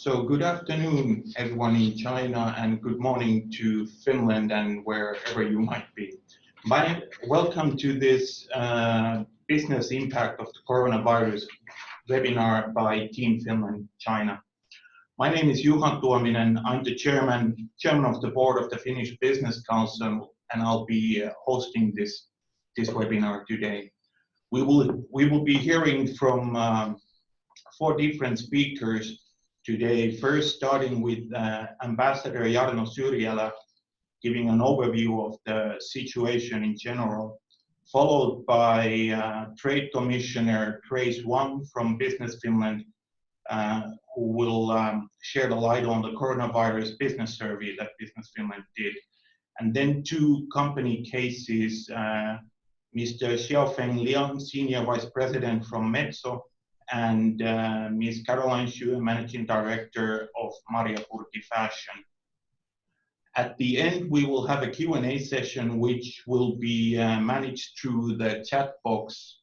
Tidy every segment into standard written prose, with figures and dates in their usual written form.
So good afternoon, everyone in China, and good morning to Finland and wherever you might be. Welcome to this business impact of the coronavirus webinar by Team Finland China. My name is Juha Tuominen. I'm the chairman of the board of the Finnish Business Council, and I'll be hosting this webinar today. We will be hearing from 4 different speakers today, first starting with Ambassador Jarno Syrjälä, giving an overview of the situation in general, followed by Trade Commissioner Wang from Business Finland, who will share the light on the coronavirus business survey that Business Finland did. And then 2 company cases, Mr. Xiaofeng Liang, Senior Vice President from Metso, and Ms. Caroline Xu, Managing Director of Marja Kurki Fashion. At the end, we will have a Q&A session, which will be managed through the chat box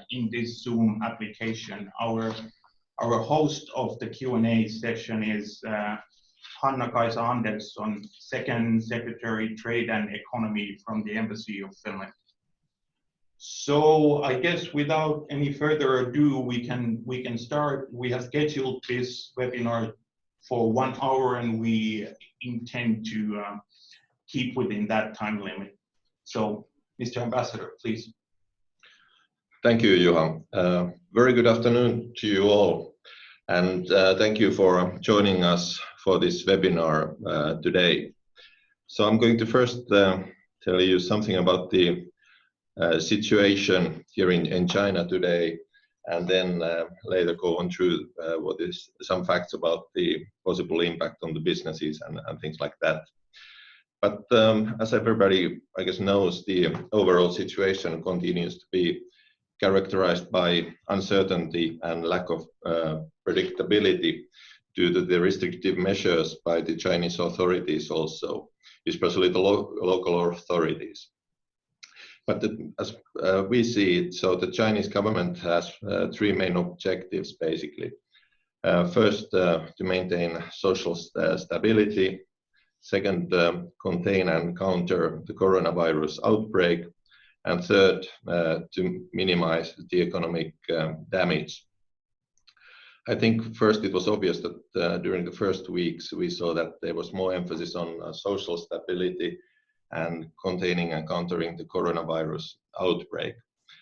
in this Zoom application. Our host of the Q&A session is Hannakaisa Andersson, Second Secretary, Trade and Economy from the Embassy of Finland. So I guess without any further ado, we can start. We have scheduled this webinar for 1 hour, and we intend to keep within that time limit. So, Mr. Ambassador, please. Thank you, Juha. Very good afternoon to you all, and thank you for joining us for this webinar today. So I'm going to first tell you something about the situation here in China today, and then later go on through what is some facts about the possible impact on the businesses and things like that. But as everybody, I guess, knows, the overall situation continues to be characterized by uncertainty and lack of predictability due to the restrictive measures by the Chinese authorities also, especially the local authorities. But as we see it, so the Chinese government has 3 main objectives, basically. First, to maintain social stability. Second, contain and counter the coronavirus outbreak. And third, to minimize the economic damage. I think first it was obvious that during the first weeks we saw that there was more emphasis on social stability and containing and countering the coronavirus outbreak.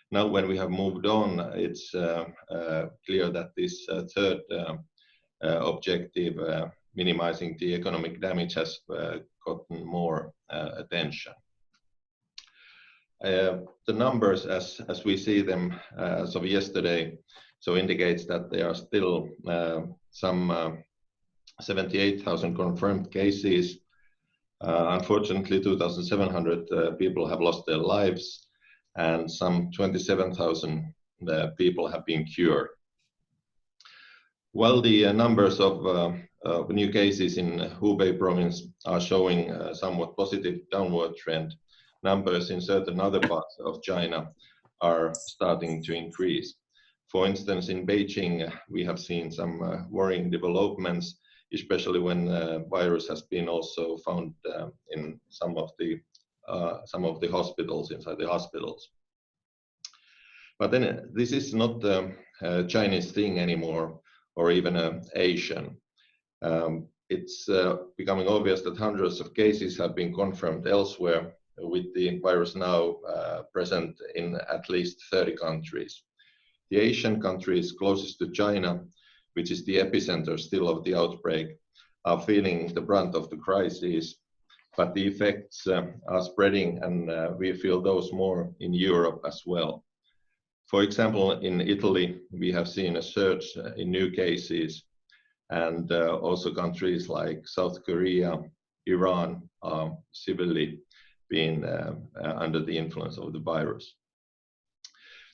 Now when we have moved on, it's clear that this third objective, minimizing the economic damage, has gotten more attention. The numbers as we see them as of yesterday, so indicates that there are still some 78,000 confirmed cases. Unfortunately, 2,700 people have lost their lives, and some 27,000 people have been cured. While the numbers of new cases in Hubei province are showing a somewhat positive downward trend, numbers in certain other parts of China are starting to increase. For instance, in Beijing, we have seen some worrying developments, especially when virus has been also found in some of the hospitals, inside the hospitals. But then this is not a Chinese thing anymore, or even Asian. It's becoming obvious that hundreds of cases have been confirmed elsewhere, with the virus now present in at least 30 countries. The Asian countries closest to China, which is the epicenter still of the outbreak, are feeling the brunt of the crisis, but the effects are spreading, and we feel those more in Europe as well. For example, in Italy, we have seen a surge in new cases, and also countries like South Korea, Iran are severely being under the influence of the virus.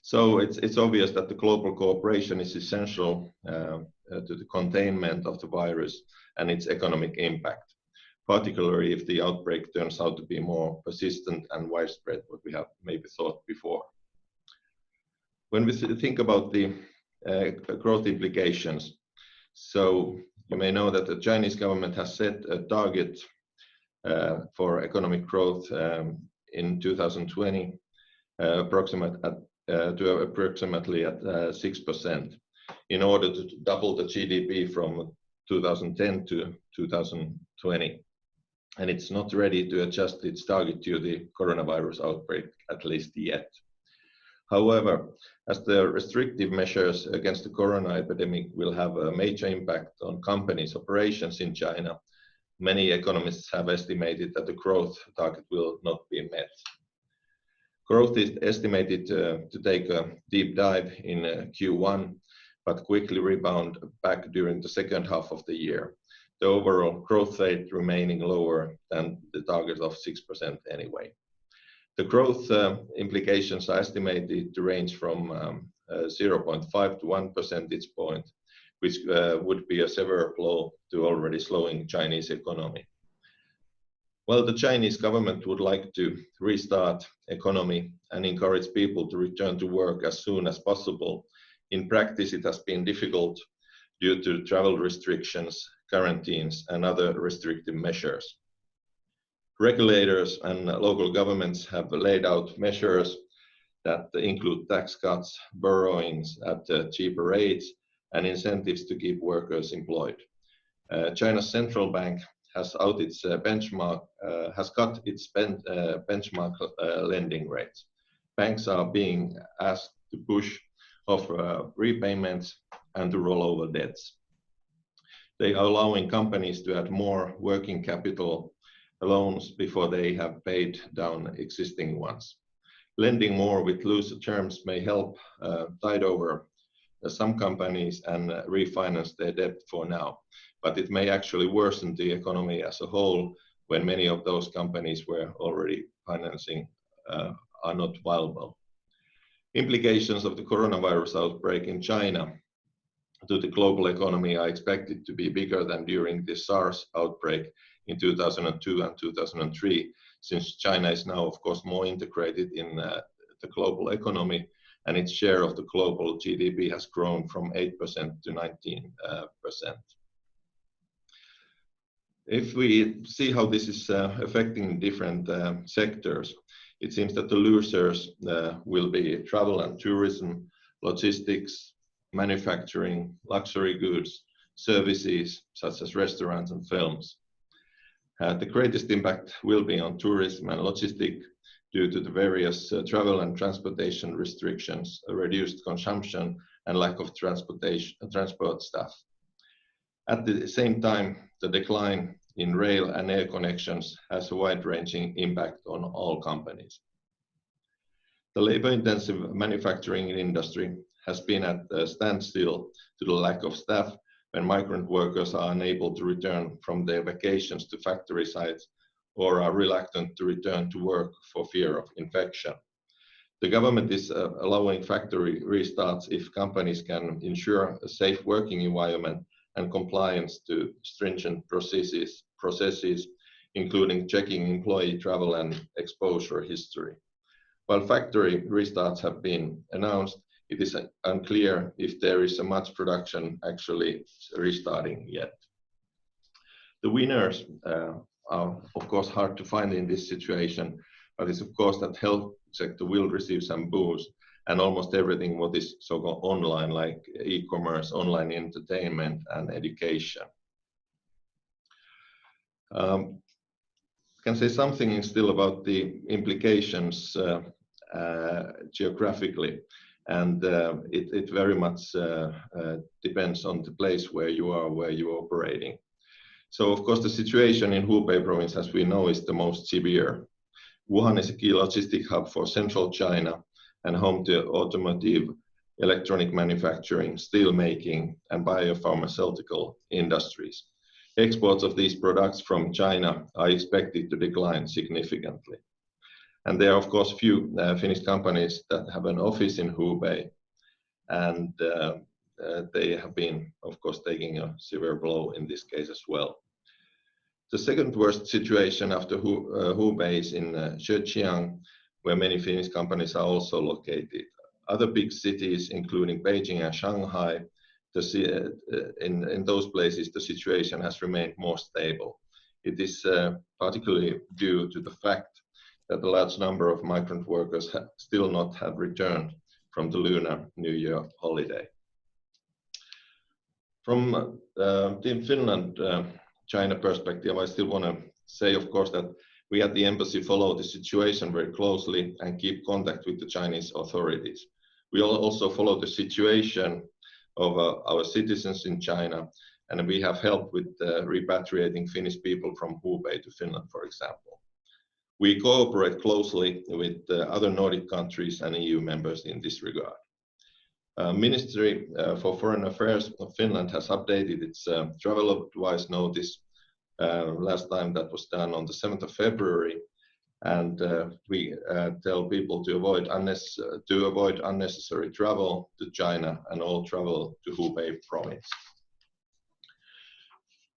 So it's obvious that the global cooperation is essential to the containment of the virus and its economic impact, particularly if the outbreak turns out to be more persistent and widespread, what we have maybe thought before. When we think about the growth implications, so You may know that the Chinese government has set a target for economic growth in 2020 approximately at 6% in order to double the GDP from 2010 to 2020. And it's not ready to adjust its target to the coronavirus outbreak, at least yet. However, as the restrictive measures against the corona epidemic will have a major impact on companies' operations in China, many economists have estimated that the growth target will not be met. Growth is estimated to take a deep dive in Q1, but quickly rebound back during the second half of the year. The overall growth rate remaining lower than the target of 6% anyway. The growth implications are estimated to range from 0.5 to 1 percentage point, which would be a severe blow to already slowing Chinese economy. Well, the Chinese government would like to restart economy and encourage people to return to work as soon as possible. In practice, it has been difficult due to travel restrictions, quarantines, and other restrictive measures. Regulators and local governments have laid out measures that include tax cuts, borrowings at cheaper rates, and incentives to keep workers employed. China's central bank has cut its benchmark lending rates. Banks are being asked to push off repayments and to roll over debts. They are allowing companies to add more working capital loans before they have paid down existing ones. Lending more with looser terms may help tide over some companies and refinance their debt for now, but it may actually worsen the economy as a whole when many of those companies were already financing are not viable. Implications of the coronavirus outbreak in China to the global economy are expected to be bigger than during the SARS outbreak in 2002 and 2003, since China is now, of course, more integrated in the global economy, and its share of the global GDP has grown from 8% to 19%. If we see how this is affecting different sectors, it seems that the losers will be travel and tourism, logistics, manufacturing, luxury goods, services such as restaurants and films. The greatest impact will be on tourism and logistics due to the various travel and transportation restrictions, reduced consumption, and lack of transport staff. At the same time, the decline in rail and air connections has a wide-ranging impact on all companies. The labor-intensive manufacturing industry has been at a standstill to the lack of staff when migrant workers are unable to return from their vacations to factory sites or are reluctant to return to work for fear of infection. The government is allowing factory restarts if companies can ensure a safe working environment and compliance to stringent processes, including checking employee travel and exposure history. While factory restarts have been announced, it is unclear if there is much production actually restarting yet. The winners are of course hard to find in this situation, but it's of course that health sector will receive some boost, and almost everything what is so-called online, like e-commerce, online entertainment, and education. Can say something still about the implications geographically, and it very much depends on the place where you are, where you're operating. So of course the situation in Hubei province, as we know, is the most severe. Wuhan is a key logistic hub for central China and home to automotive, electronic manufacturing, steel making, and biopharmaceutical industries. Exports of these products from China are expected to decline significantly. And there are of course few Finnish companies that have an office in Hubei, and they have been of course taking a severe blow in this case as well. The second worst situation after Hubei is in Zhejiang, where many Finnish companies are also located. Other big cities, including Beijing and Shanghai, in those places the situation has remained more stable. It is particularly due to the fact that a large number of migrant workers still not have returned from the Lunar New Year holiday. From Team Finland China perspective, I still want to say, of course, that we at the embassy follow the situation very closely and keep contact with the Chinese authorities. We also follow the situation of our citizens in China, and we have helped with repatriating Finnish people from Hubei to Finland, for example. We cooperate closely with other Nordic countries and EU members in this regard. Ministry for Foreign Affairs of Finland has updated its travel advice notice. Last time that was done on the 7th of February, and we tell people to avoid unnecessary travel to China and all travel to Hubei province.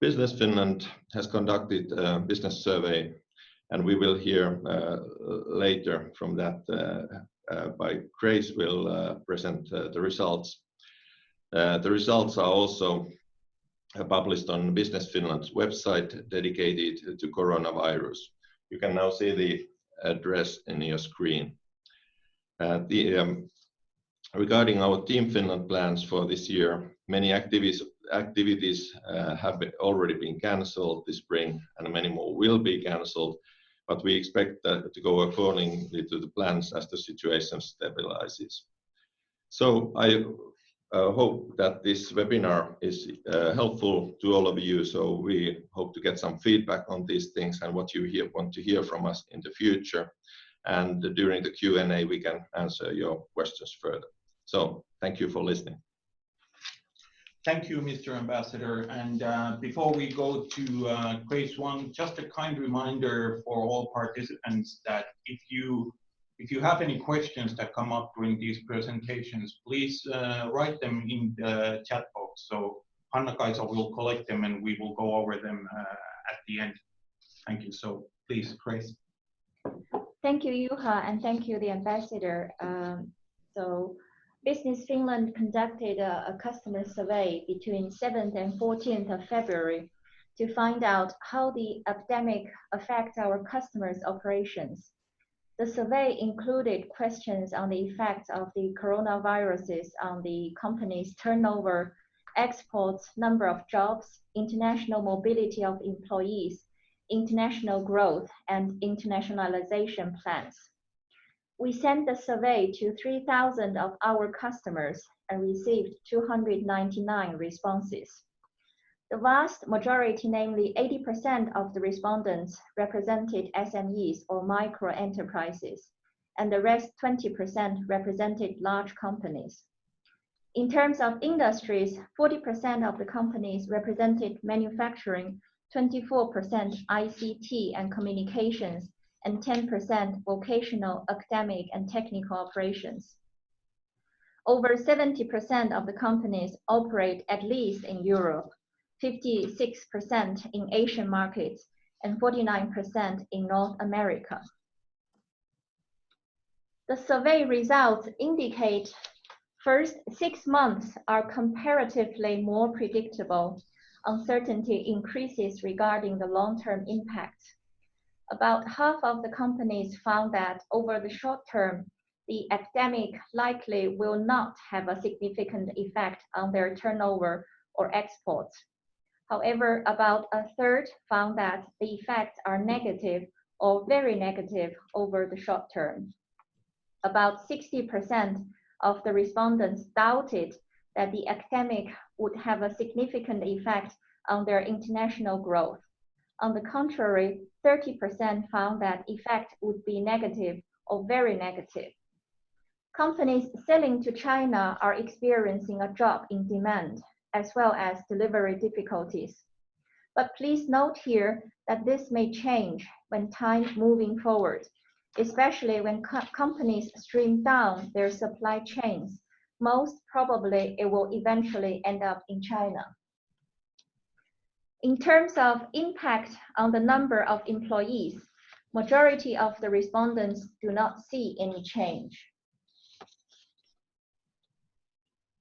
Business Finland has conducted a business survey, and we will hear later from that by Grace will present the results. The results are also published on Business Finland's website dedicated to coronavirus. You can now see the address in your screen. Regarding our Team Finland plans for this year, many activities have already been cancelled this spring, and many more will be cancelled, but we expect that to go accordingly to the plans as the situation stabilizes. So I hope that this webinar is helpful to all of you. So we hope to get some feedback on these things and what you want to hear from us in the future. And during the Q&A, we can answer your questions further. So thank you for listening. Thank you, Mr. Ambassador. And before we go to Grace Wang, just a kind reminder for all participants that if you have any questions that come up during these presentations, please write them in the chat box. So Hannakaisa will collect them and we will go over them at the end. Thank you. So please, Grace. Thank you, Juha, and thank you, the ambassador. So Business Finland conducted a customer survey between 7th and 14th of February to find out how the epidemic affects our customers' operations. The survey included questions on the effects of the coronaviruses on the company's turnover, exports, number of jobs, international mobility of employees, international growth, and internationalization plans. We sent the survey to 3,000 of our customers and received 299 responses. The vast majority, namely 80% of the respondents, represented SMEs or micro enterprises, and the rest 20% represented large companies. In terms of industries, 40% of the companies represented manufacturing, 24% ICT and communications, and 10% vocational, academic, and technical operations. Over 70% of the companies operate at least in Europe, 56% in Asian markets, and 49% in North America. The survey results indicate first 6 months are comparatively more predictable. Uncertainty increases regarding the long-term impact. About half of the companies found that over the short term, the epidemic likely will not have a significant effect on their turnover or exports. However, about a third found that the effects are negative or very negative over the short term. About 60% of the respondents doubted that the epidemic would have a significant effect on their international growth. On the contrary, 30% found that effect would be negative or very negative. Companies selling to China are experiencing a drop in demand, as well as delivery difficulties. But please note here that this may change when time moving forward, especially when companies stream down their supply chains. Most probably it will eventually end up in China. In terms of impact on the number of employees, majority of the respondents do not see any change.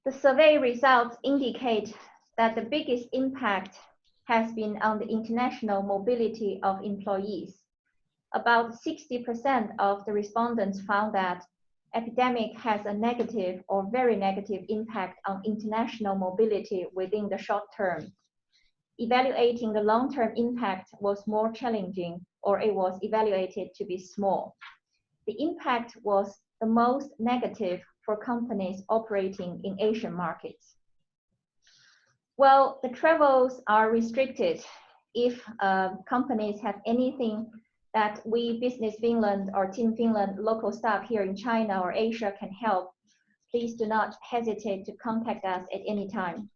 The survey results indicate that the biggest impact has been on the international mobility of employees. About 60% of the respondents found that epidemic has a negative or very negative impact on international mobility within the short term. Evaluating the long-term impact was more challenging, or it was evaluated to be small. The impact was the most negative for companies operating in Asian markets. Well, the travels are restricted. If companies have anything that we, Business Finland or Team Finland local staff here in China or Asia can help, please do not hesitate to contact us at any time.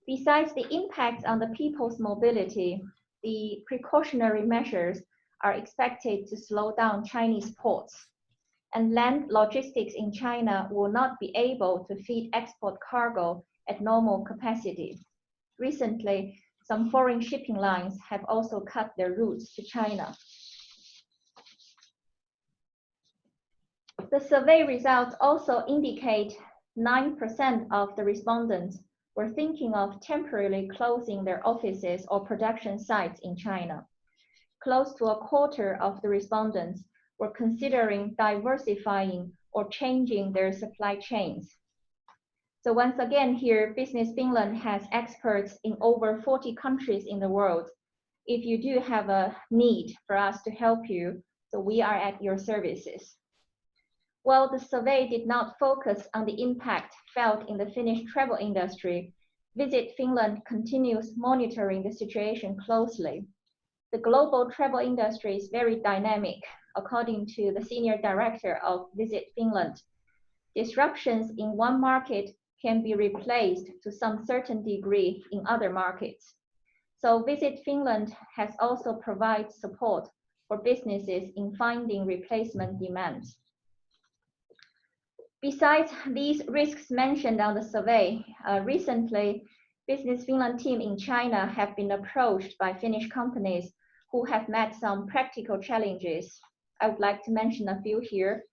Besides the impact on the people's mobility, the precautionary measures are expected to slow down Chinese ports, and land logistics in China will not be able to feed export cargo at normal capacity. Recently, some foreign shipping lines have also cut their routes to China. The survey results also indicate 9% of the respondents were thinking of temporarily closing their offices or production sites in China. Close to a quarter of the respondents were considering diversifying or changing their supply chains. So once again here, Business Finland has experts in over 40 countries in the world. If you do have a need for us to help you, so we are at your services. While the survey did not focus on the impact felt in the Finnish travel industry, Visit Finland continues monitoring the situation closely. The global travel industry is very dynamic, according to the Senior Director of Visit Finland. Disruptions in one market can be replaced to some certain degree in other markets. So Visit Finland has also provided support for businesses in finding replacement demands. Besides these risks mentioned on the survey, recently, Business Finland team in China have been approached by Finnish companies who have met some practical challenges. I would like to mention a few here.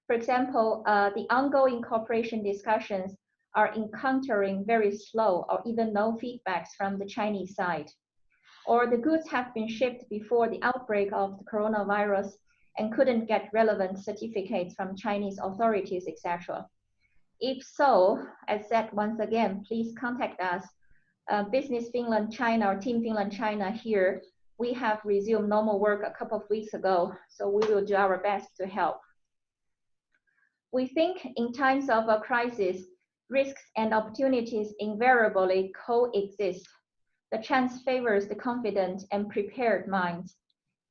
For example, the ongoing cooperation discussions are encountering very slow or even no feedbacks from the Chinese side. Or the goods have been shipped before the outbreak of the coronavirus and couldn't get relevant certificates from Chinese authorities, etc. If so, as said once again, please contact us. Business Finland China or Team Finland China here, we have resumed normal work a couple of weeks ago, so we will do our best to help. We think in times of a crisis, risks and opportunities invariably coexist. The chance favors the confident and prepared minds.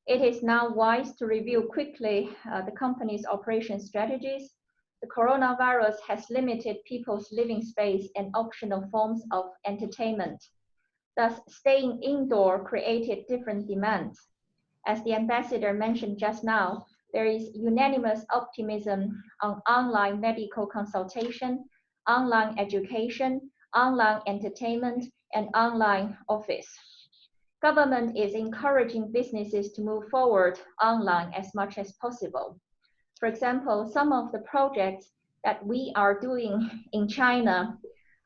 It is now wise to review quickly the company's operation strategies. The coronavirus has limited people's living space and optional forms of entertainment. Thus, staying indoor created different demands. As the ambassador mentioned just now, there is unanimous optimism on online medical consultation, online education, online entertainment, and online office. Government is encouraging businesses to move forward online as much as possible. For example, some of the projects that we are doing in China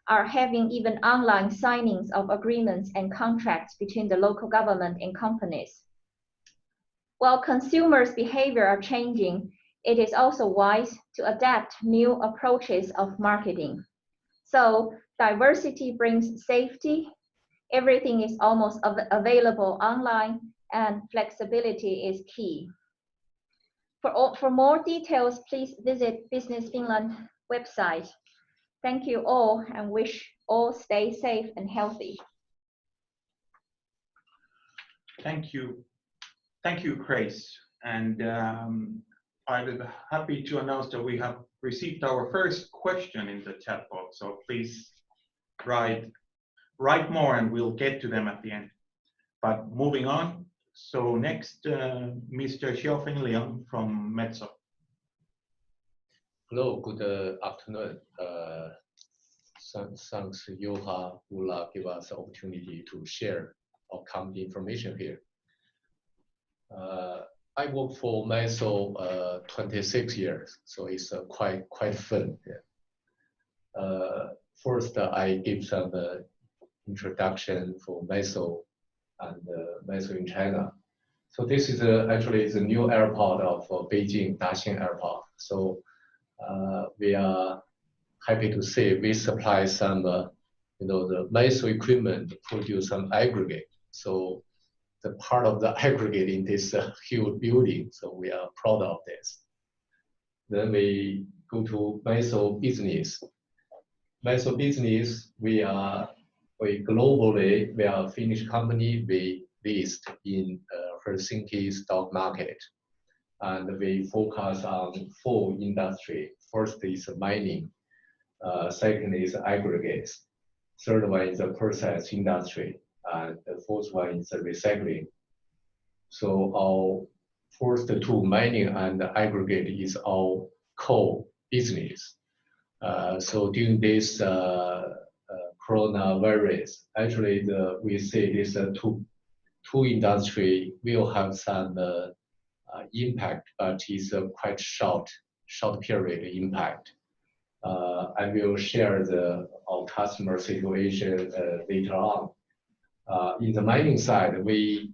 are having even online signings of agreements and contracts between the local government and companies. While consumers' behavior are changing, it is also wise to adapt new approaches of marketing. So diversity brings safety. Everything is almost available online, and flexibility is key. For more details, please visit Business Finland website. Thank you all and wish all stay safe and healthy. Thank you. Thank you, Grace. And I'm happy to announce that we have received our first question in the chat box. So please write more and we'll get to them at the end. But moving on, so next, Mr. Xiaofeng Liang from Metso. Hello, good afternoon. Thanks Juha who give us the opportunity to share our company information here. I work for Metso 26 years, so it's quite fun. Yeah. first, I give some introduction for Metso and Metso in China. So this is actually the new airport of Beijing, Daxing Airport. So we are happy to say we supply some, the Metso equipment to produce some aggregate. So the part of the aggregate in this huge building. So we are proud of this. Then we go to Metso business. Metso business, we globally, we are a Finnish company. We list in Helsinki stock market. And we focus on 4 industry. First is mining. Second is aggregates. Third one is the process industry. And the fourth one is the recycling. So our first 2, mining and aggregate, is our core business. So during this coronavirus, actually we say this two industry will have some impact, but it's a quite short period impact. I will share our customer situation later on. In the mining side, we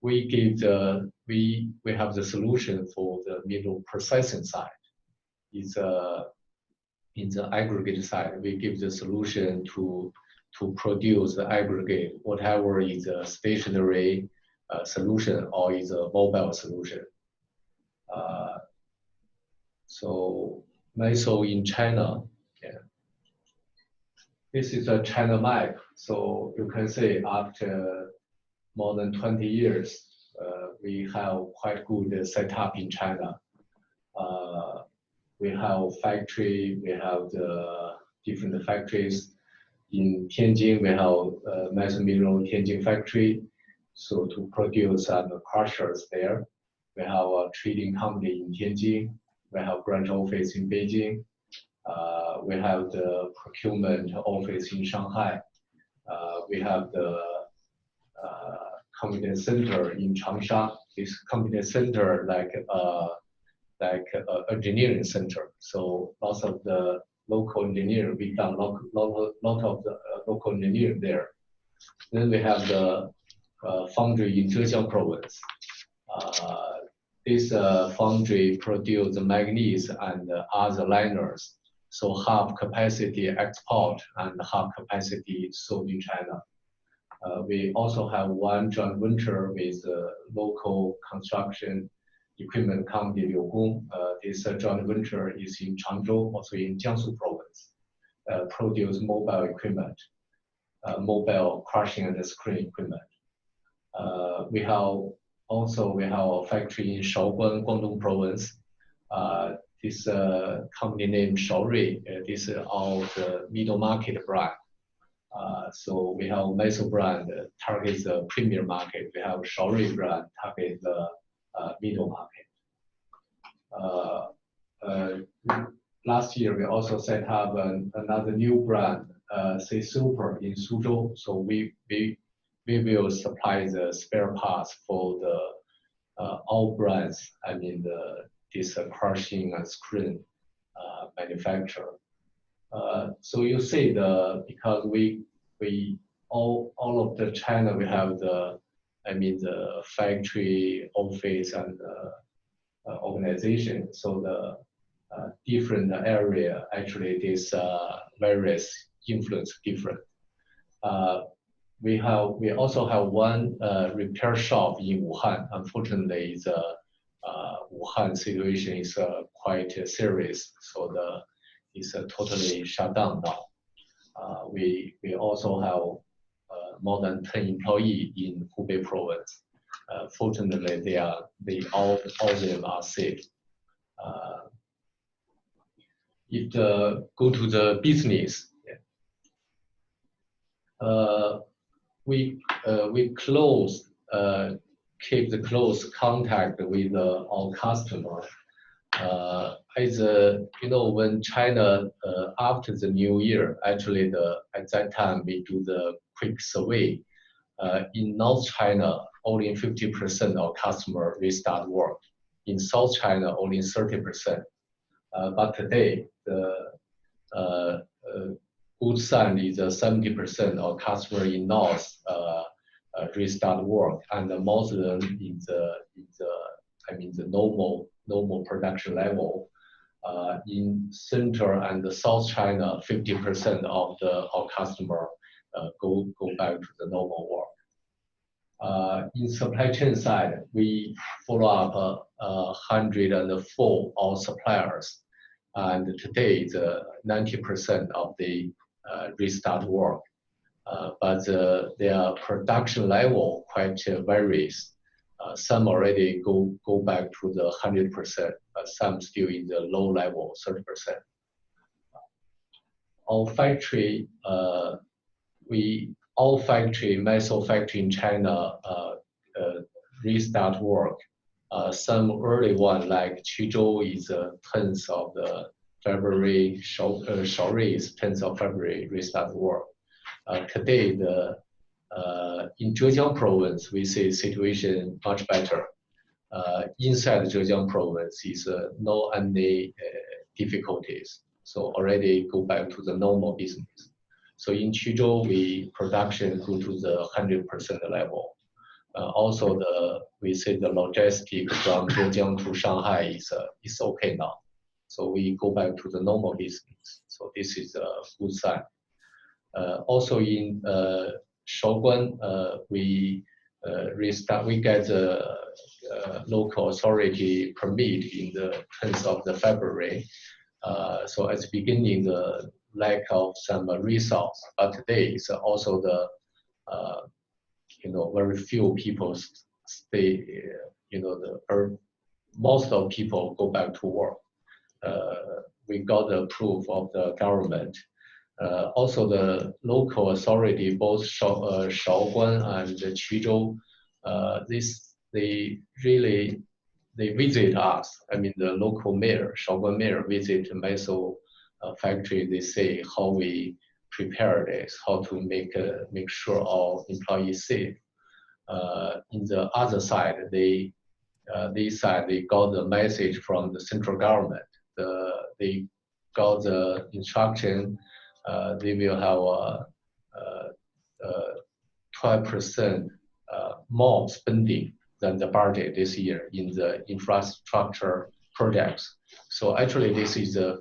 have the solution for the mineral processing side. It's in the aggregate side, we give the solution to produce the aggregate, whatever is a stationary solution or is a mobile solution. So Metso in China, yeah. This is a China map. So you can say after more than 20 years, we have quite good setup in China. We have factory, we have the different factories. In Tianjin, we have Metso Mineral Tianjin factory, so to produce crushers there. We have a trading company in Tianjin. We have branch office in Beijing. We have the procurement office in Shanghai. We have the competence center in Changsha. This competence center like engineering center. So lots of the local engineer, we done lot of the local engineer there. Then we have the foundry in Zhejiang province. This foundry produce manganese and other liners. So half capacity export and half capacity sold in China. We also have one joint venture with local construction equipment company Liang. This joint venture is in Changzhou, also in Jiangsu province. Produce mobile equipment, mobile crushing and screening equipment. We have a factory in Shaoguan, Guangdong province. This company named Shaori. This is our middle market brand. So we have Metso brand targets the premier market. We have Shaori brand target the middle market. Last year we also set up another new brand, say Super in Suzhou. So we will supply the spare parts for the all brands. I mean this crushing and screen manufacturer. So you see because we all of the China we have the factory, office and organization. So the different area actually this various influence different. We also have one repair shop in Wuhan. Unfortunately, the Wuhan situation is quite serious, so it's totally shut down now. We also have more than 10 employees in Hubei province. Fortunately, all of them are safe. Go to the business. We keep the close contact with our customer. As when China after the New Year, actually at that time we do the quick survey. In North China, only 50% of customer restart work. In South China, only 30%. But today, the good sign is 70% of customer in North restart work, and most of them is the normal production level. In Central and South China, 50% of our customer go back to the normal work. In supply chain side, we follow up 104 our suppliers, and today the 90% of the restart work. But their production level quite varies. Some already go back to the 100%, but some still in the low level, 30%. Our factory, Metso factory in China, restart work. Some early one like Quzhou is 10th of the February, Shaori is 10th of February restart work. Today, in Zhejiang province, we see situation much better. Inside Zhejiang province is no any difficulties, so already go back to the normal business. So in Quzhou, production go to the 100% level. Also, we say the logistics from Zhejiang to Shanghai is okay now. So we go back to the normal business. So this is a good sign. Also in Shaoguan, we get the local authority permit in the 10th of the February. So at the beginning, the lack of some resource, but today is also the very few people stay. Most of people go back to work. We got the proof of the government. Also, the local authority, both Shaoguan and Quzhou, they visit us. I mean, the local mayor, Shaoguan mayor, visit Metso factory. They say how we prepare this, how to make sure our employees safe. In the other side, they got the message from the central government. They got the instruction. They will have 12% more spending than the budget this year in the infrastructure projects. So actually, this is a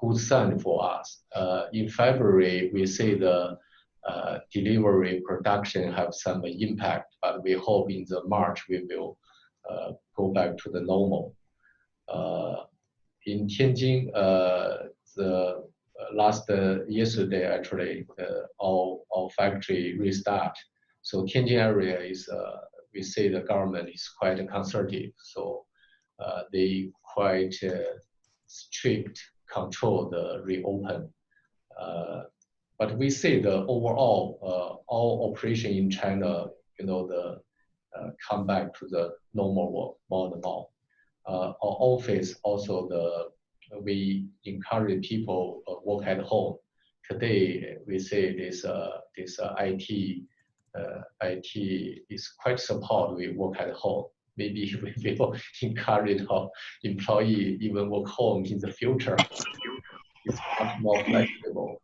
good sign for us. In February, we see the delivery production have some impact, but we hope in the March we will go back to the normal. In Tianjin, yesterday actually, our factory restart. So Tianjin area is, we say the government is quite conservative, so they quite strict control the reopen. But we see the overall all operation in China, come back to the normal work more and more. Our office also we encourage people work at home. Today we say this IT is quite support we work at home. Maybe we will encourage our employee even work home in the future. It's much more flexible.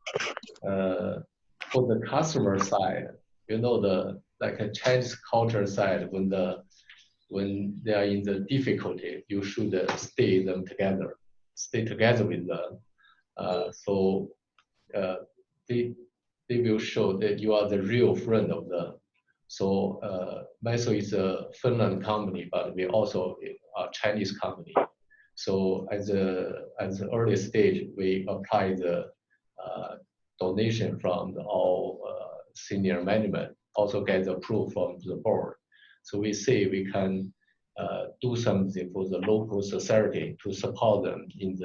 For the customer side, like a Chinese culture side, when they are in the difficulty, you should stay together with them. So they will show that you are the real friend of them. So Metso is a Finland company, but we also are a Chinese company. So at the early stage, we apply the donation from our senior management, also get the proof from the board. So we say we can do something for the local society to support them in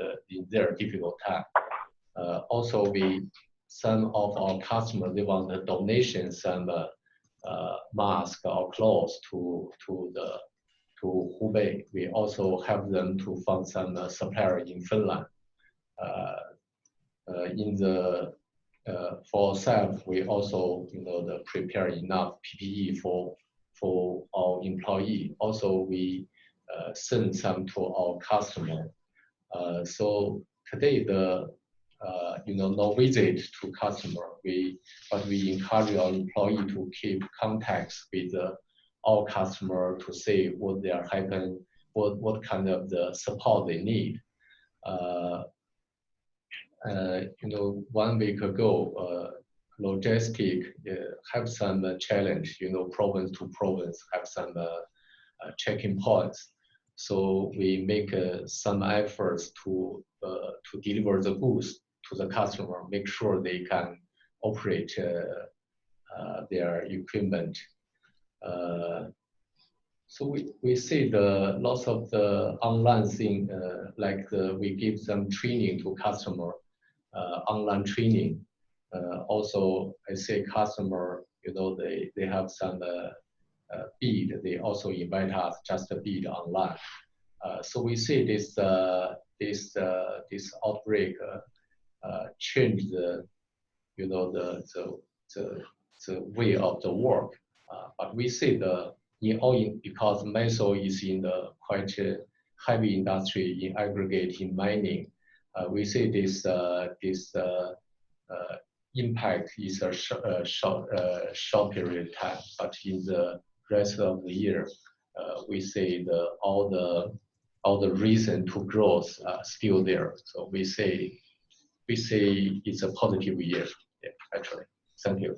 their difficult time. Also, some of our customers, they want the donation, some mask or clothes to Hubei. We also help them to find some supplier in Finland. For ourselves, we also prepare enough PPE for our employee. Also, we send some to our customer. So today, no visit to customer. But we encourage our employee to keep contacts with our customer to see what they are having, what kind of the support they need. 1 week ago, logistic have some challenge. Province to province have some checking points. So we make some efforts to deliver the goods to the customer, make sure they can operate their equipment. So we see the lots of the online thing, we give them training to customer, online training. Also, I say customer, they have some bid. They also invite us just to bid online. So we see this outbreak change the way of the work. But we see because Metso is in the quite heavy industry in aggregate in mining. We see this impact is a short period of time, but in the rest of the year, we see all the reason to growth still there. So we say it's a positive year, actually. Thank you.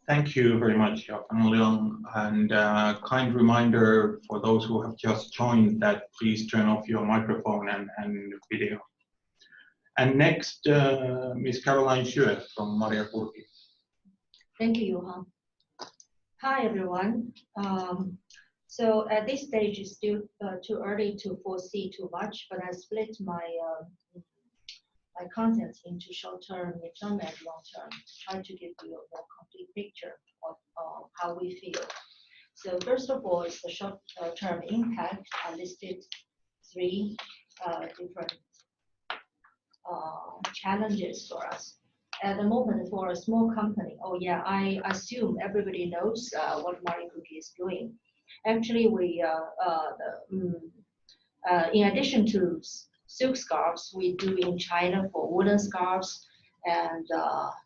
Thank you very much, Xiaofeng, Liang, and kind reminder for those who have just joined that please turn off your microphone and video. And next, Ms. Caroline Xue from Marja Kurki. Thank you, Juha. Hi, everyone. So at this stage, it's still too early to foresee too much, but I split my content into short-term, mid-term, and long-term, trying to give you a more complete picture of how we feel. So first of all, it's the short-term impact. I listed 3 different challenges for us. At the moment, for a small company, I assume everybody knows what Marja Kurki is doing. Actually, we, in addition to silk scarves, we do in China for woolen scarves, and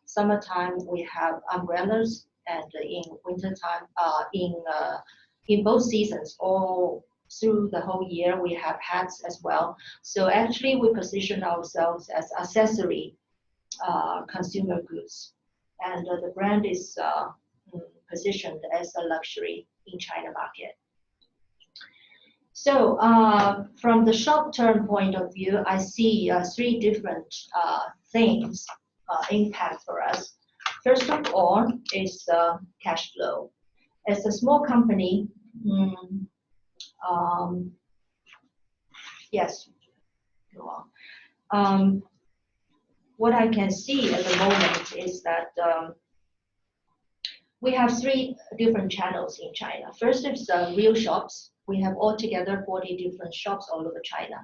summertime we have umbrellas, and in wintertime, in both seasons, all through the whole year, we have hats as well. So actually, we position ourselves as accessory consumer goods, and the brand is positioned as a luxury in China market. So from the short-term point of view, I see 3 different things impact for us. First of all is cash flow. As a small company, yes, go on. What I can see at the moment is that we have 3 different channels in China. First is real shops. We have altogether 40 different shops all over China,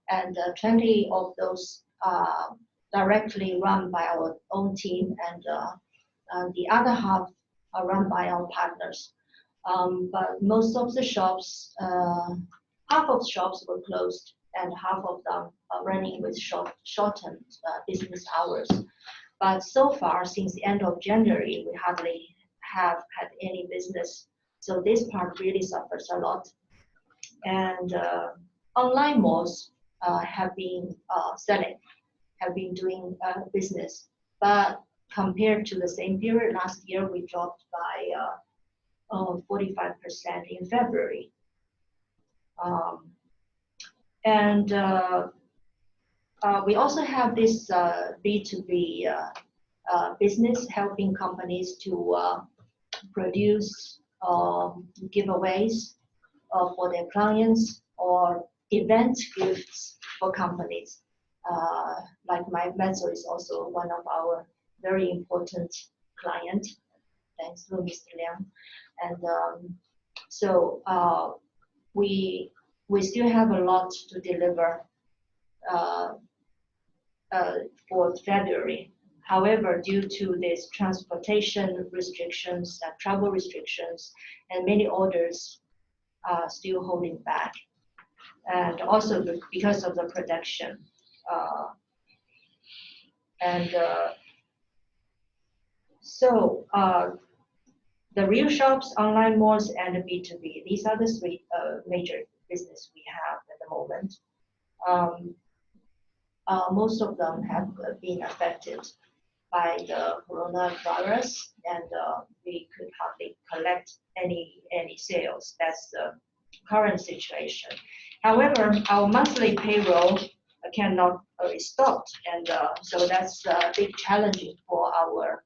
and 20 of those are directly run by our own team, and the other half are run by our partners. But most of the shops, half of the shops were closed, and half of them are running with shortened business hours. But so far, since the end of January, we hardly have had any business. So this part really suffers a lot. And online malls have been selling, have been doing business. But compared to the same period last year, we dropped by 45% in February. We also have this B2B business, helping companies to produce giveaways for their clients or event gifts for companies. Like Metso is also one of our very important clients, thanks to Mr. Liang. And so we still have a lot to deliver for February. However, due to these transportation restrictions, travel restrictions, and many orders are still holding back. And also because of the production. So the real shops, online malls, and the B2B, these are the three major business we have at the moment. Most of them have been affected by the coronavirus, and we could hardly collect any sales. That's the current situation. However, our monthly payroll cannot be stopped, and so that's a big challenge for our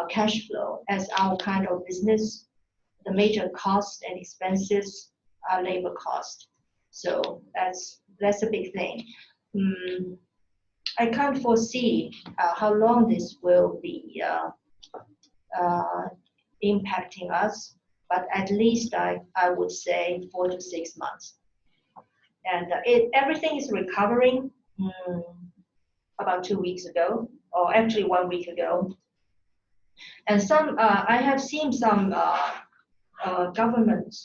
cash flow. As our kind of business, the major costs and expenses are labor cost. So that's a big thing. I can't foresee how long this will be impacting us, but at least I would say 4 to 6 months. And everything is recovering about 2 weeks ago, or actually 1 week ago. And some I have seen some government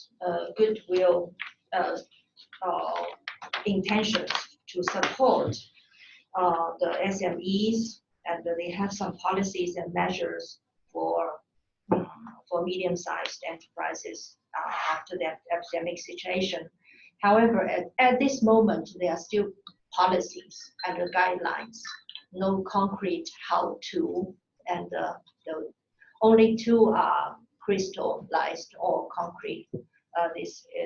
goodwill intentions to support the SMEs, and they have some policies and measures for medium-sized enterprises after that epidemic situation. However, at this moment, there are still policies and guidelines, no concrete how-to, and the only two are crystallized or concrete.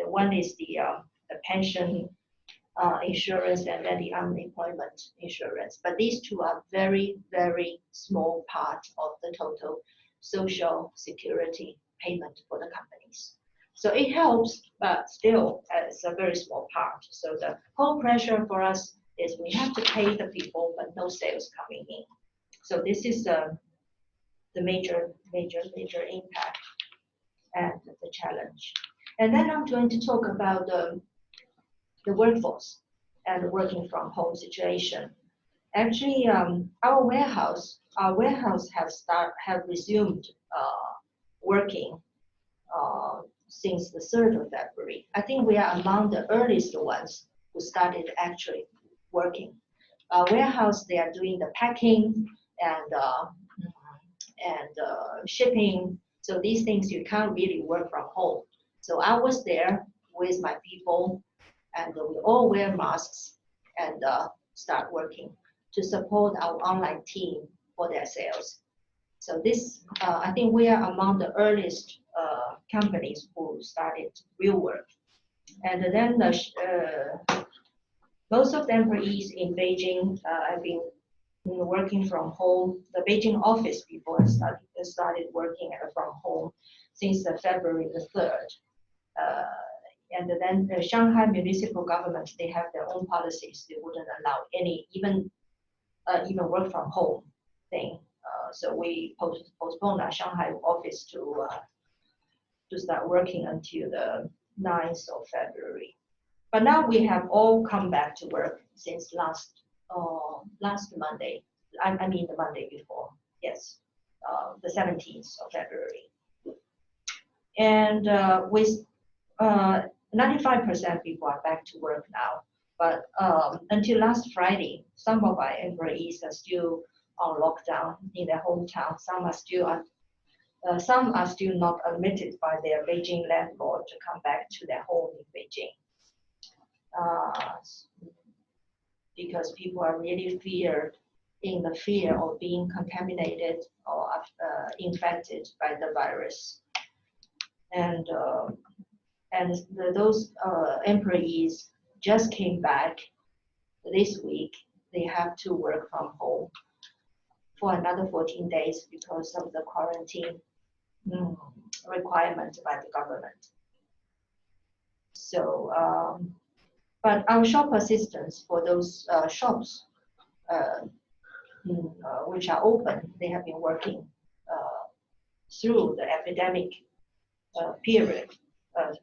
One is the pension insurance, and then the unemployment insurance. But these two are very, very small part of the total social security payment for the companies. So it helps, but still it's a very small part. So the whole pressure for us is we have to pay the people, but no sales coming in. So this is the major impact and the challenge. And then I'm going to talk about the workforce and the working from home situation. Actually, our warehouse have resumed working since the 3rd of February. I think we are among the earliest ones who started actually working. Warehouse, they are doing the packing and shipping. So these things you can't really work from home. So I was there with my people, and we all wear masks and start working to support our online team for their sales. So this, I think we are among the earliest companies who started real work. And then most of the employees in Beijing have been working from home. The Beijing office people have started working from home since February the 3rd. And then the Shanghai municipal government, they have their own policies. They wouldn't allow any, even work from home thing. So we postponed our Shanghai office to start working until the 9th of February. But now we have all come back to work since last Monday. I mean the Monday before, yes, the 17th of February. And with 95% people are back to work now. But until last Friday, some of our employees are still on lockdown in their hometown. Some are still not admitted by their Beijing landlord to come back to their home in Beijing. Because people are really in the fear of being contaminated or infected by the virus. And those employees just came back this week. They have to work from home for another 14 days because of the quarantine requirement by the government. So, but our shop assistants for those shops which are open, they have been working through the epidemic period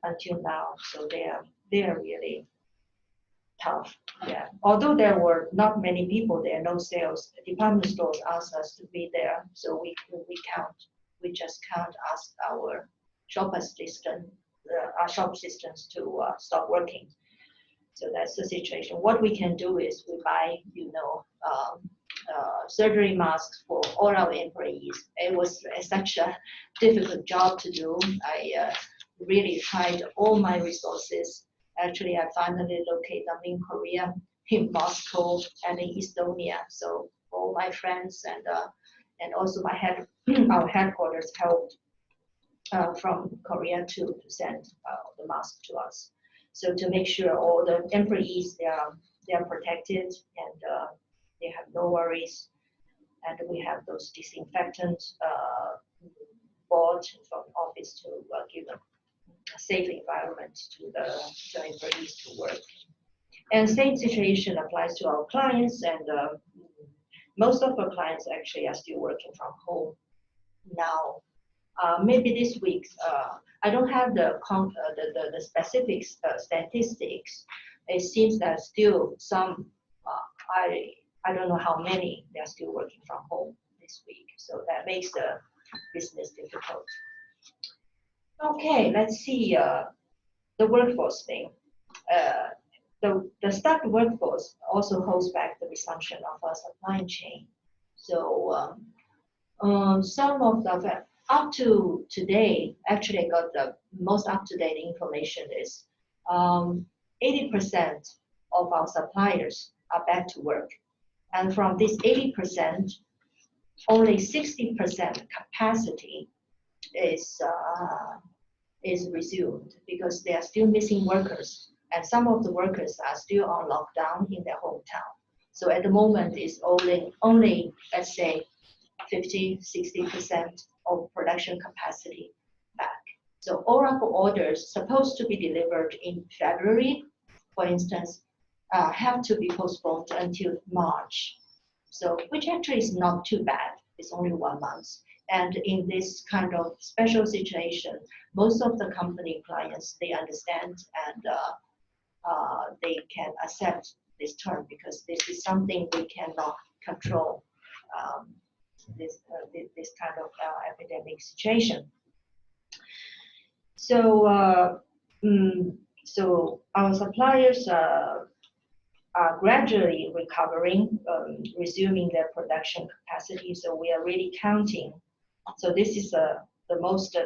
until now. So they are really tough. Yeah. Although there were not many people there, no sales, the department stores asked us to be there, so we just can't ask our shop assistants to stop working. So that's the situation. What we can do is we buy, surgery masks for all our employees. It was such a difficult job to do. I really tried all my resources. Actually, I finally located them in Korea, in Moscow, and in Estonia. So all my friends and also our headquarters helped from Korea to send the mask to us. So to make sure all the employees they are protected and they have no worries, and we have those disinfectants bought from office to give them a safe environment to the employees to work. And same situation applies to our clients, and most of our clients actually are still working from home now. Maybe this week, I don't have the specific statistics. It seems that still some, I don't know how many, they're still working from home this week. So that makes the business difficult. Okay, let's see the workforce thing. The staffed workforce also holds back the resumption of our supply chain. So some of the, up to today, actually I got the most up-to-date information is 80% of our suppliers are back to work. And from this 80%, only 60% capacity is resumed because they are still missing workers. And some of the workers are still on lockdown in their hometown. So at the moment, it's only let's say, 50–60% of production capacity back. So all of the orders supposed to be delivered in February, for instance, have to be postponed until March. So which actually is not too bad. It's only 1 month. And in this kind of special situation, most of the company clients, they understand and they can accept this term because this is something we cannot control. This kind of epidemic situation. So, so our suppliers are gradually recovering, resuming their production capacity. So we are really counting. So this is the most,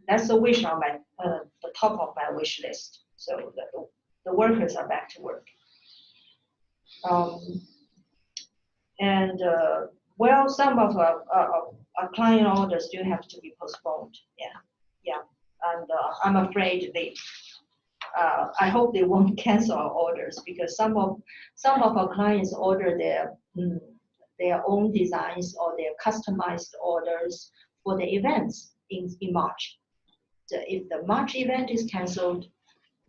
that's a wish on my, the top of my wish list. So the workers are back to work. And well, some of our client orders still have to be postponed. Yeah. And I'm afraid they. I hope they won't cancel our orders because some of our clients order their own designs or their customized orders for the events in March. So if the March event is canceled,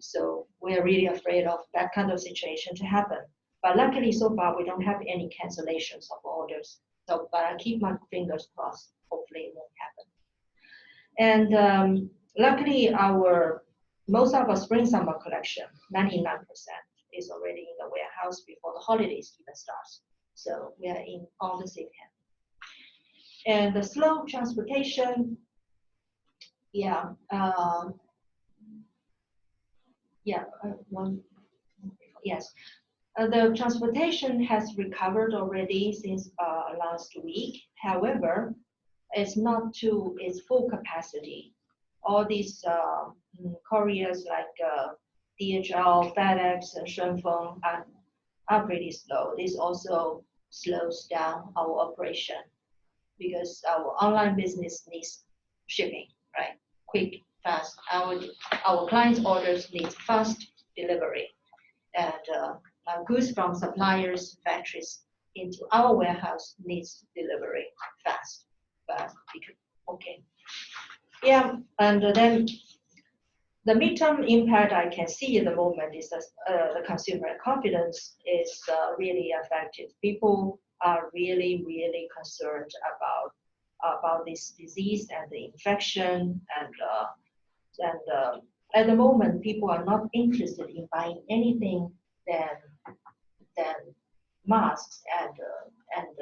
so we're really afraid of that kind of situation to happen. But luckily, so far, we don't have any cancellations of orders. So, but I keep my fingers crossed. Hopefully, it won't happen. And luckily, most of our spring-summer collection, 99%, is already in the warehouse before the holidays even starts. So we are on the safe hand. And the slow transportation, yes. The transportation has recovered already since last week. However, it's not to its full capacity. All these couriers like DHL, FedEx, and Shanghai are pretty slow. This also slows down our operation because our online business needs shipping, right? Quick, fast. Our clients' orders need fast delivery, and goods from suppliers, factories into our warehouse needs delivery fast. But okay, yeah, and then the midterm impact I can see at the moment is that the consumer confidence is really affected. People are really, really concerned about this disease and the infection, and at the moment, people are not interested in buying anything than masks and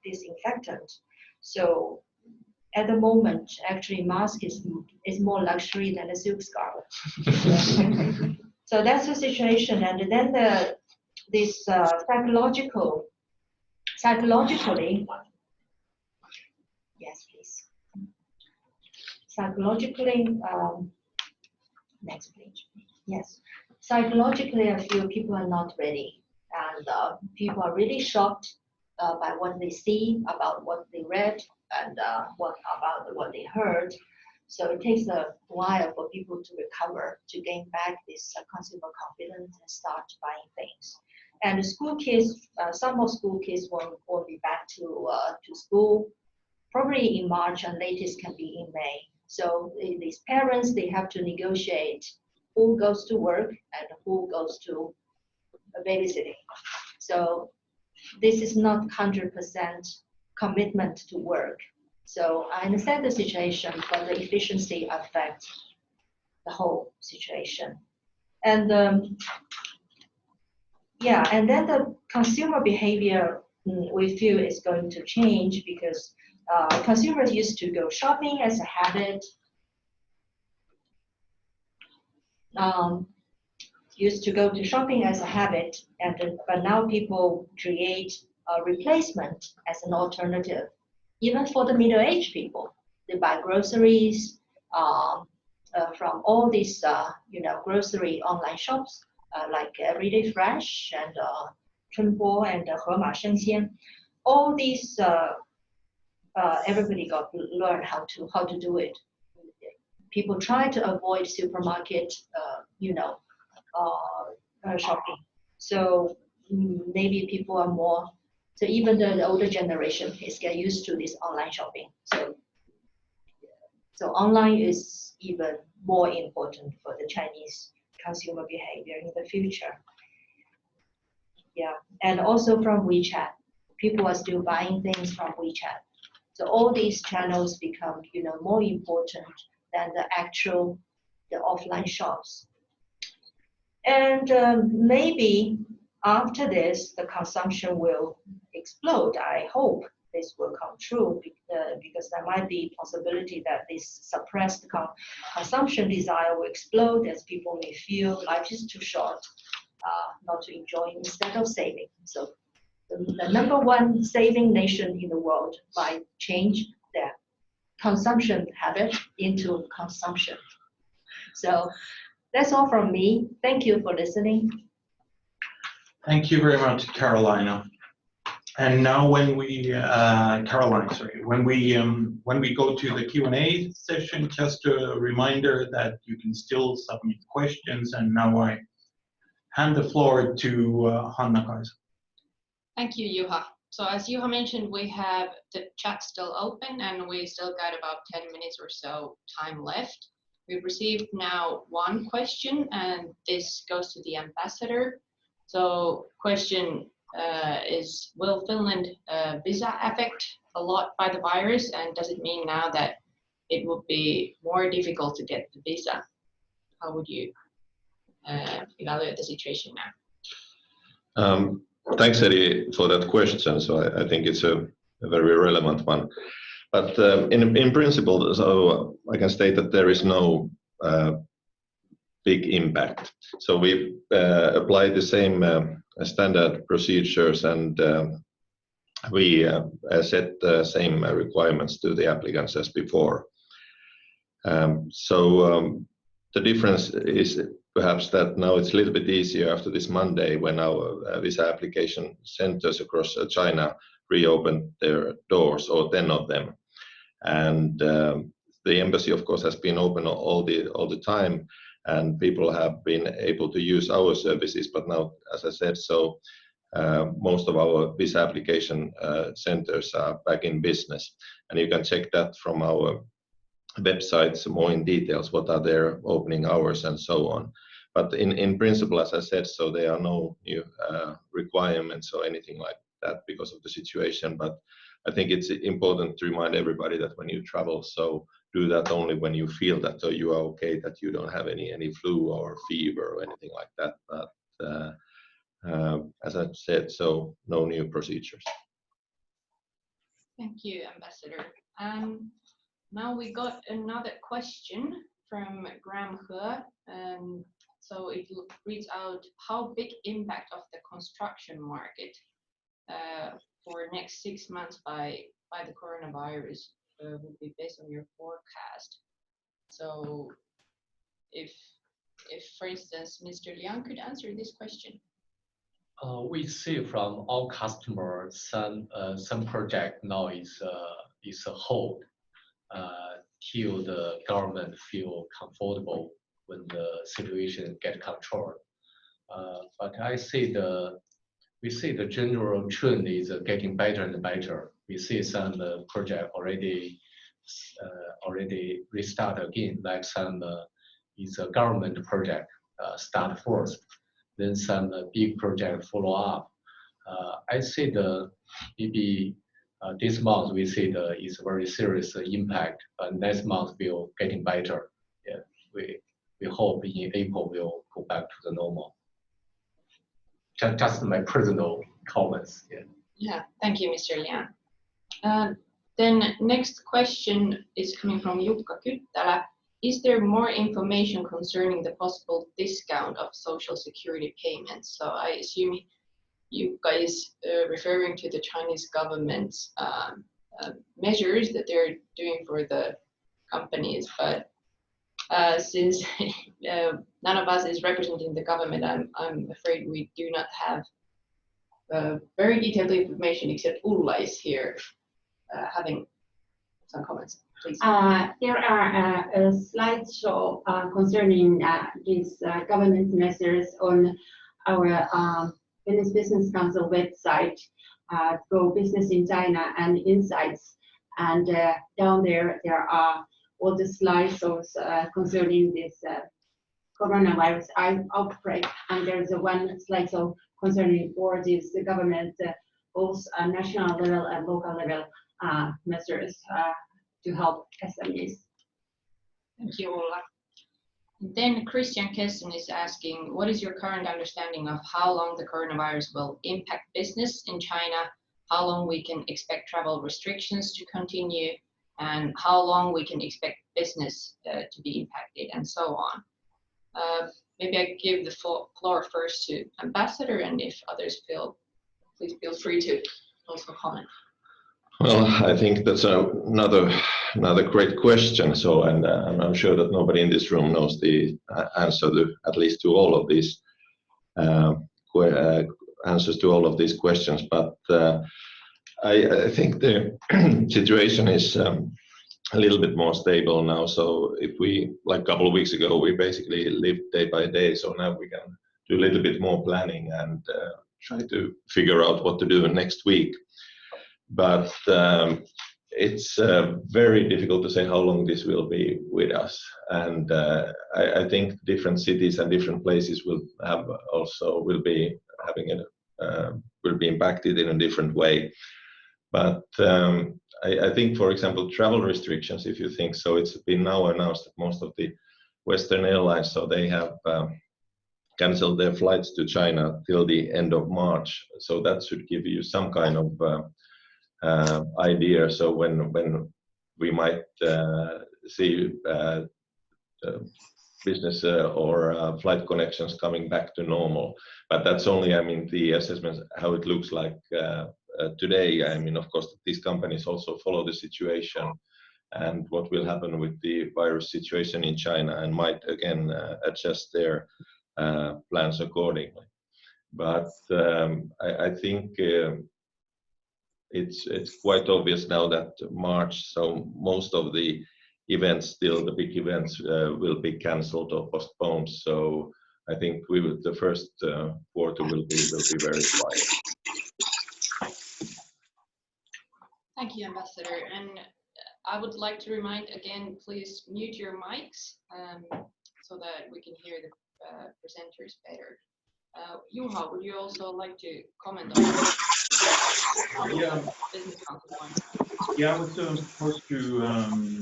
disinfectant. So at the moment, actually, mask is more luxury than a silk scarf. So that's the situation. And then this psychologically, yes, please. Psychologically, next page. Yes, psychologically, I feel people are not ready, and people are really shocked by what they see, about what they read, and about what they heard. So it takes a while for people to recover, to gain back this consumer confidence and start buying things. And the school kids, some of school kids will be back to school probably in March, and latest can be in May. So these parents, they have to negotiate who goes to work and who goes to babysitting. So this is not 100% commitment to work. So I understand the situation, but the efficiency affects the whole situation. And yeah, and then the consumer behavior we feel is going to change because consumers used to go shopping as a habit. Used to go to shopping as a habit, but now people create a replacement as an alternative. Even for the middle-aged people, they buy groceries from all these, grocery online shops like Everyday Fresh and Chunbo and Hema Shengxian. All these, everybody got to learn how to do it. People try to avoid supermarket, shopping. So maybe people are more. So even the older generation is get used to this online shopping. So online is even more important for the Chinese consumer behavior in the future. Yeah, and also from WeChat, people are still buying things from WeChat. So all these channels become, more important than the offline shops. And maybe after this, the consumption will explode. I hope this will come true because there might be possibility that this suppressed consumption desire will explode as people may feel life is too short not to enjoy instead of saving. So the number one saving nation in the world might change their consumption habit into consumption. So that's all from me. Thank you for listening. Thank you very much, Carolina. And now when we, Caroline, sorry, when we go to the Q&A session, just a reminder that you can still submit questions. And now I hand the floor to Hannakaisa. Thank you, Juha. So as Juha mentioned, we have the chat still open and we still got about 10 minutes or so time left. We've received now one question and this goes to the ambassador. So question is, will Finland visa affect a lot by the virus, and does it mean now that it will be more difficult to get the visa? How would you evaluate the situation now? Thanks, Eddie, for that question. So I think it's a very relevant one. But in principle, so I can state that there is no big impact. So we apply the same standard procedures and we set the same requirements to the applicants as before. The difference is perhaps that now it's a little bit easier after this Monday when our visa application centers across China reopened their doors, or 10 of them. And the embassy, of course, has been open all the time, and people have been able to use our services. But now, as I said, so most of our visa application centers are back in business, and you can check that from our websites more in details, what are their opening hours and so on. But in principle, as I said, so there are no new requirements or anything like that because of the situation. But I think it's important to remind everybody that when you travel, so do that only when you feel that you are okay, that you don't have any flu or fever or anything like that. But as I said, so no new procedures. Thank you, Ambassador. Now we got another question from Graham He. So it reads out, how big impact of the construction market for next 6 months by the coronavirus would be based on your forecast? So if for instance, Mr. Liang could answer this question. We see from our customers some project now is a hold till the government feel comfortable when the situation get controlled. But we see the general trend is getting better and better. We see some project already restart again, like some is a government project start first, then some big project follow up. I see maybe this month we see is a very serious impact, but next month will getting better. Yeah, we hope in April we'll go back to the normal. Just my personal comments. Yeah. Yeah, thank you, Mr. Liang. Then next question is coming from Jukka Kyttälä. Is there more information concerning the possible discount of social security payments? So I assume you guys referring to the Chinese government's measures that they're doing for the companies, but since none of us is representing the government, I'm afraid we do not have very detailed information, except Ulla is here having some comments. Please. There are a slideshow concerning these government measures on our Finnish Business Council website, Go Business in China and Insights. And down there are all the slideshows concerning this coronavirus outbreak. And there's one slideshow concerning all these government, both national level and local level measures to help SMEs. Thank you, Ulla. Then Christian Kessen is asking, what is your current understanding of how long the coronavirus will impact business in China, how long we can expect travel restrictions to continue, and how long we can expect business to be impacted, and so on. Maybe I give the floor first to Ambassador, and if others please feel free to also comment. Well, I think that's another great question. So, and I'm sure that nobody in this room knows the answer to at least to all of these answers to all of these questions. But I think the situation is a little bit more stable now. So if we, like a couple of weeks ago, we basically lived day by day. So now we can do a little bit more planning and try to figure out what to do next week. But it's very difficult to say how long this will be with us. And I think different cities and different places will be impacted in a different way. But I think, for example, travel restrictions, if you think so, it's been now announced that most of the Western airlines, so they have canceled their flights to China till the end of March. So that should give you some kind of idea. So when we might see business or flight connections coming back to normal. But that's only, I mean, the assessment, how it looks like today. I mean, of course, these companies also follow the situation and what will happen with the virus situation in China, and might again adjust their plans accordingly. But I think it's quite obvious now that March, so most of the events, still the big events, will be cancelled or postponed. So I think the first quarter will be very quiet. Thank you, Ambassador. And I would like to remind again, please mute your mics so that we can hear the presenters better. Juha, would you also like to comment on that? Yeah, I was supposed to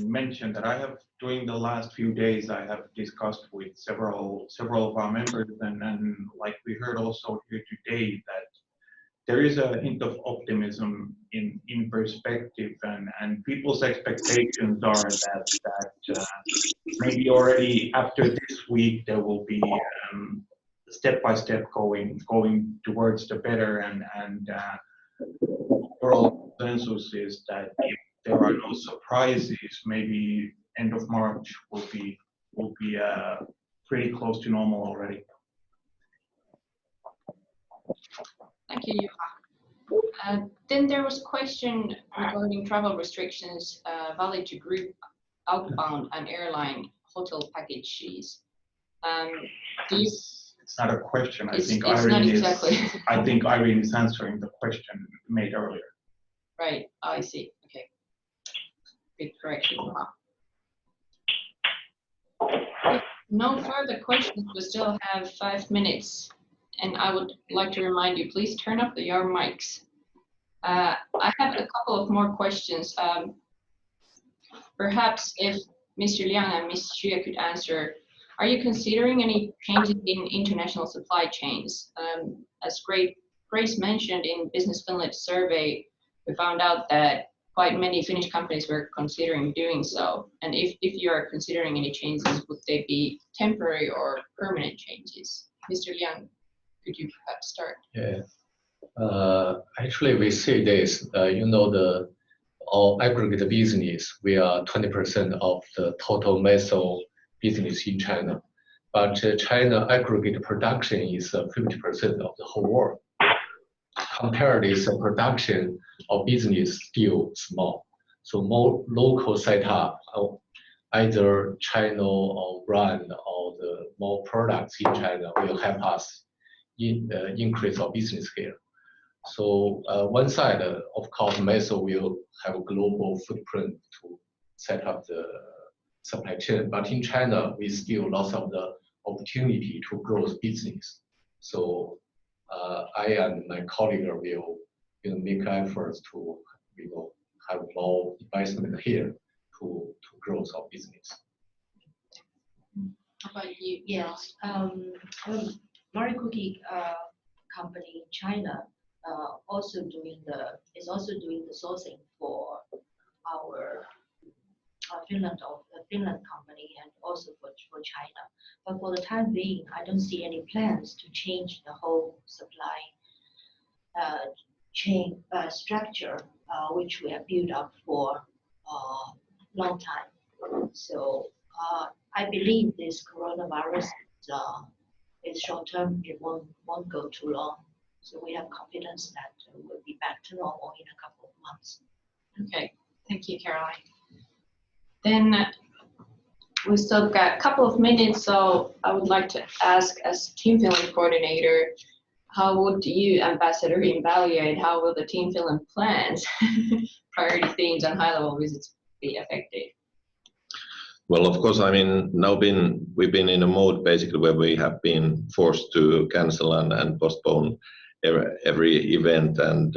mention that I have, during the last few days, I have discussed with several of our members, and like we heard also here today, that there is a hint of optimism in perspective, and people's expectations are that maybe already after this week there will be step by step going towards the better, and overall consensus is that if there are no surprises, maybe end of March will be pretty close to normal already. Thank you, Juha. Then there was a question regarding travel restrictions valid to group outbound and airline hotel packages. It's not a question. I think Exactly. Irene is answering the question made earlier. Right. I see. Okay. Good correction, Juha. If no further questions, we still have 5 minutes, and I would like to remind you, please turn up your mics. I have a couple of more questions. Perhaps if Mr. Liang and Ms. Xue could answer, are you considering any changes in international supply chains? As Grace mentioned in Business Finland survey, we found out that quite many Finnish companies were considering doing so. And if you are considering any changes, would they be temporary or permanent changes? Mr. Liang, could you perhaps start? Yeah. Actually, we see this. Our aggregate business, we are 20% of the total Metso business in China. But China aggregate production is 50% of the whole world. Compare this production of business still small. So more local setup, either China or brand or the more products in China will help us increase our business here. So one side, of course, Metso will have a global footprint to set up the supply chain. But in China, we still lots of the opportunity to grow the business. So I and my colleague will make efforts to have more investment here to grow our business. How about you? Yes. Marja Cookie company in China is also doing the sourcing for our Finland company and also for China. But for the time being, I don't see any plans to change the whole supply chain structure, which we have built up for a long time. So I believe this coronavirus is short term. It won't go too long. So we have confidence that we'll be back to normal in a couple of months. Okay, thank you, Caroline. Then we still got a couple of minutes, so I would like to ask, as Team Finland coordinator, how would you, Ambassador, evaluate how will the Team Finland plans, priority themes, and high-level visits be affected? Well, of course, I mean, we've been in a mode basically where we have been forced to cancel and postpone every event and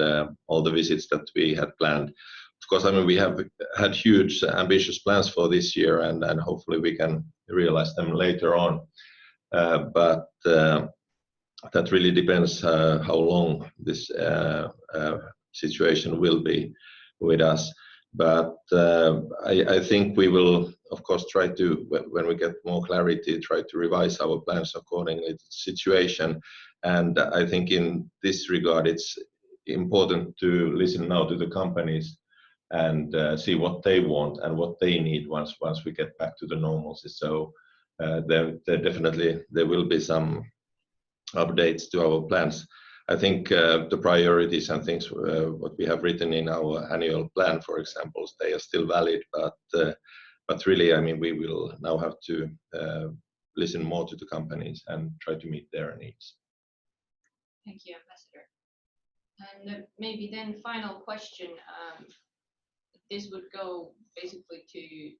all the visits that we had planned. Of course, I mean, we have had huge ambitious plans for this year, and hopefully we can realize them later on. But that really depends how long this situation will be with us. But I think we will, of course, try to, when we get more clarity, try to revise our plans accordingly to the situation. And I think in this regard, it's important to listen now to the companies and see what they want and what they need once we get back to the normalcy. So there definitely there will be some updates to our plans. I think the priorities and things what we have written in our annual plan, for example, they are still valid. But really, I mean, we will now have to listen more to the companies and try to meet their needs. Thank you, Ambassador. And maybe then final question. This would go basically to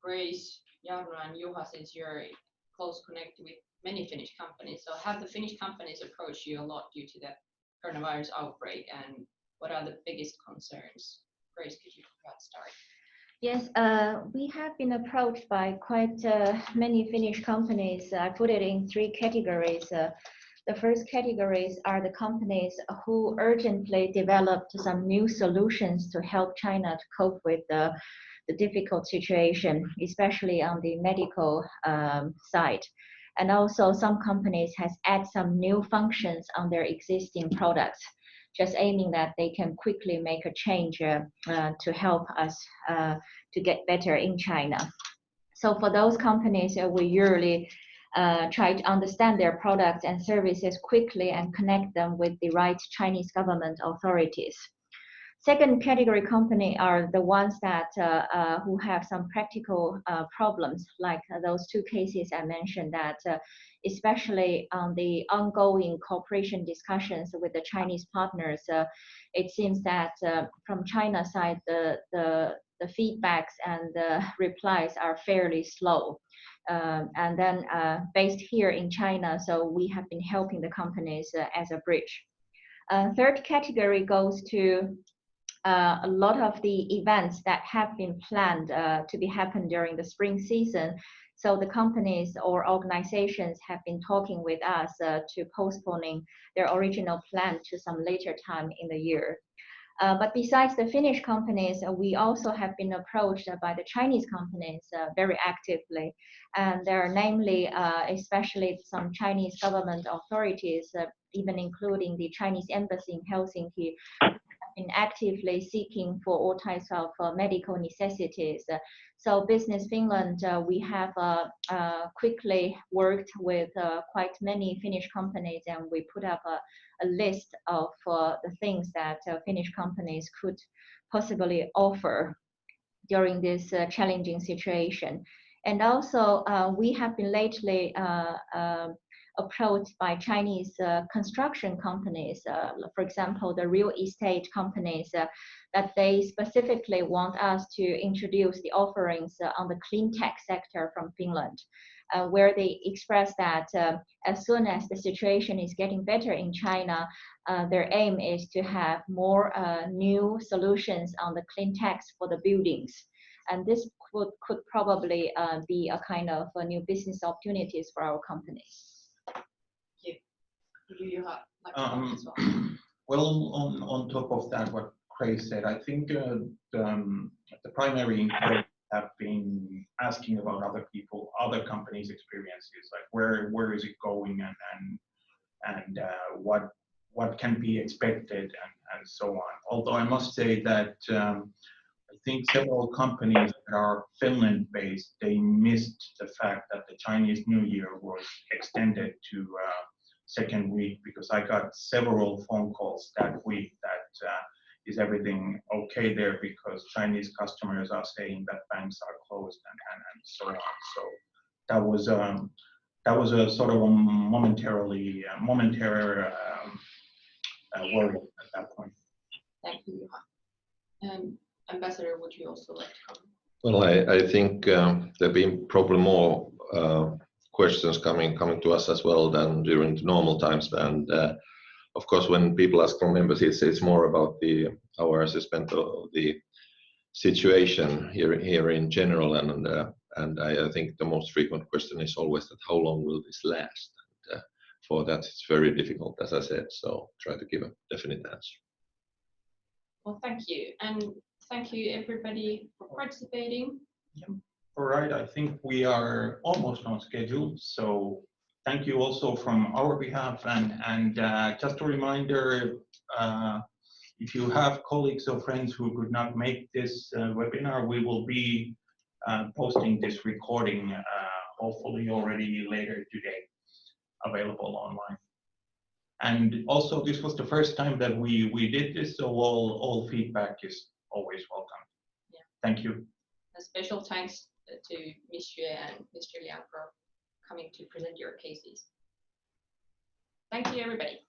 Grace, Jarno, and Juha, since you're close connected with many Finnish companies. So have the Finnish companies approached you a lot due to the coronavirus outbreak, and what are the biggest concerns? Grace, could you perhaps start? Yes, we have been approached by quite many Finnish companies. I put it in 3 categories. The first categories are the companies who urgently developed some new solutions to help China to cope with the difficult situation, especially on the medical side. And also some companies has added some new functions on their existing products, just aiming that they can quickly make a change to help us to get better in China. So for those companies, we usually try to understand their products and services quickly and connect them with the right Chinese government authorities. Second category company are the ones that who have some practical problems, like those two cases I mentioned, that especially on the ongoing cooperation discussions with the Chinese partners, it seems that from China side, the feedbacks and the replies are fairly slow. And then based here in China, so we have been helping the companies as a bridge. Third category goes to a lot of the events that have been planned to be happen during the spring season. So the companies or organizations have been talking with us to postponing their original plan to some later time in the year. But besides the Finnish companies, we also have been approached by the Chinese companies very actively. And there are namely, especially some Chinese government authorities, even including the Chinese embassy in Helsinki, been actively seeking for all types of medical necessities. So Business Finland, we have quickly worked with quite many Finnish companies, and we put up a list of the things that Finnish companies could possibly offer during this challenging situation. And also we have been lately approached by Chinese construction companies, for example, the real estate companies, that they specifically want us to introduce the offerings on the clean tech sector from Finland, where they express that as soon as the situation is getting better in China, their aim is to have more new solutions on the clean tech for the buildings. And this could probably be a kind of a new business opportunities for our companies. Do you have like as well? Well, on top of that, what Craig said, I think the primary inquiries have been asking about other companies' experiences, like where is it going, and what can be expected, and so on. Although I must say that I think several companies that are Finland-based, they missed the fact that the Chinese New Year was extended to second week, because I got several phone calls that week that is everything okay there, because Chinese customers are saying that banks are closed and so on. So that was a sort of a momentary worry at that point. Thank you, Juha. Ambassador, would you also like to comment? Well, I think there have been probably more questions coming to us as well than during the normal times, and of course when people ask from embassies, it's more about our assessment of the situation here in general, and I think the most frequent question is always that how long will this last? And, for that it's very difficult, as I said, so try to give a definite answer. Well, thank you, and thank you everybody for participating. Yeah. All right, I think we are almost on schedule, so thank you also from our behalf, and just a reminder, if you have colleagues or friends who could not make this webinar, we will be posting this recording hopefully already later today, available online. And also this was the first time that we did this, so all feedback is always welcome. Yeah. Thank you. A special thanks to Ms. Xue and Mr. Liang for coming to present your cases. Thank you, everybody.